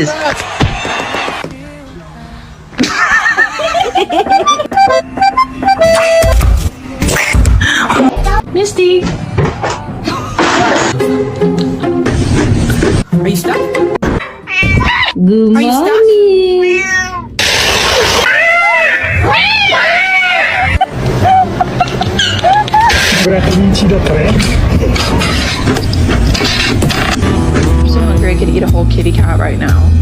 is. Misty. Are you stuck? Good Are you stuck? morning. Amici da tre. I'm so hungry I could eat a whole kitty cat right now.